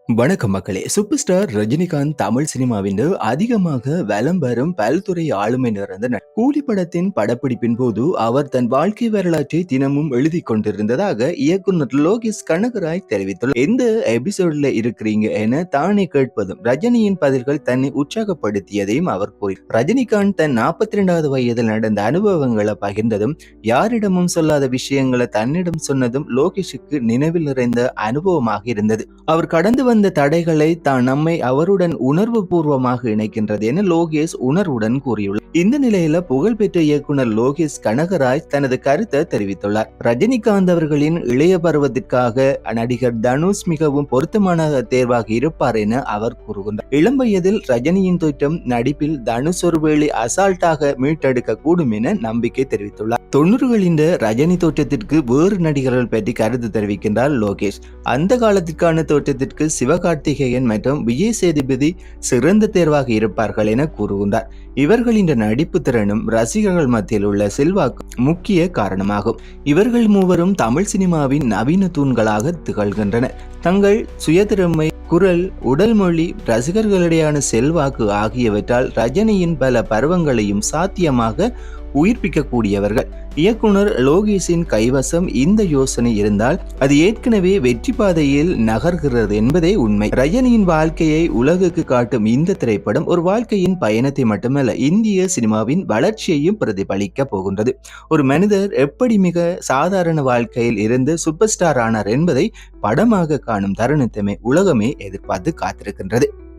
வணக்கம் மக்களே. Super star Rajinikanth Tamil சினிமாவின் அதிகமாக வலம் வரும் பல்துறை ஆளுமை நிறைந்த கூலி படத்தின் படப்பிடிப்பின் போது அவர் தன் வாழ்க்கை வரலாற்றை தினமும் எழுதி கொண்டிருந்ததாக இயக்குனர் லோகேஷ் கனகராஜ் தெரிவித்துள்ளார். எந்த எபிசோட்ல இருக்கிறீங்க என தானே கேட்பதும் ரஜினியின் பதில்கள் தன்னை உற்சாகப்படுத்தியதையும் அவர் கூறினார். ரஜினிகாந்த் தன் 42வது வயதில் நடந்த அனுபவங்களை பகிர்ந்ததும் யாரிடமும் சொல்லாத விஷயங்களை தன்னிடம் சொன்னதும் லோகேஷுக்கு நினைவில் நிறைந்த அனுபவமாக இருந்தது. அவர் கடந்து வந்த தடைகளை தான் நம்மை அவருடன் உணர்வு பூர்வமாக இணைக்கின்றது என லோகேஷ் உணர்வுடன் கூறியுள்ளார். இந்த நிலையில புகழ்பெற்ற இயக்குனர் லோகேஷ் கனகராஜ் தனது கருத்தை தெரிவித்துள்ளார். ரஜினிகாந்த் அவர்களின் இளைய பருவத்திற்காக நடிகர் தனுஷ் மிகவும் பொருத்தமான தேர்வாக இருப்பார் என அவர் கூறுகின்றார். இளம் வயதில் ரஜினியின் தோற்றம் நடிப்பில் தனுஷ் ஒருவேளை அசால்ட்டாக மீட்டெடுக்க கூடும் என நம்பிக்கை தெரிவித்துள்ளார். 90களின் ரஜினி தோற்றத்திற்கு வேறு நடிகர்கள் பற்றி கருத்து தெரிவிக்கின்றார் லோகேஷ். அந்த காலத்திற்கான தோற்றத்திற்கு சிவகார்த்திகேயன் மற்றும் விஜய் சேதுபதி சிறந்த தேர்வாக இருப்பார்கள் என கூறுகின்றார். இவர்களின் நடிப்பு திறனும் ரசிகர்கள் மத்தியில் உள்ள செல்வாக்கு முக்கிய காரணமாகும். இவர்கள் மூவரும் தமிழ் சினிமாவின் நவீன தூண்களாக திகழ்கின்றனர். தங்கள் சுயதிறமை, குரல், உடல் மொழி, ரசிகர்களிடையான செல்வாக்கு ஆகியவற்றால் ரஜினியின் பல பருவங்களையும் சாத்தியமாக உயிர்ப்பிக்கக்கூடியவர்கள். இயக்குனர் லோகேஷின் கைவசம் இந்த யோசனை இருந்தால் அது ஏற்கனவே வெற்றி பாதையில் நகர்கிறது என்பதே உண்மை. ரஜினியின் வாழ்க்கையை உலகுக்கு காட்டும் இந்த திரைப்படம் ஒரு வாழ்க்கையின் பயணத்தை மட்டுமல்ல, இந்திய சினிமாவின் வளர்ச்சியையும் பிரதிபலிக்க போகின்றது. ஒரு மனிதர் எப்படி மிக சாதாரண வாழ்க்கையில் இருந்து சூப்பர் ஸ்டார் ஆனார் என்பதை படமாக காணும் தருணத்தை உலகமே எதிர்பார்த்து காத்திருக்கின்றது.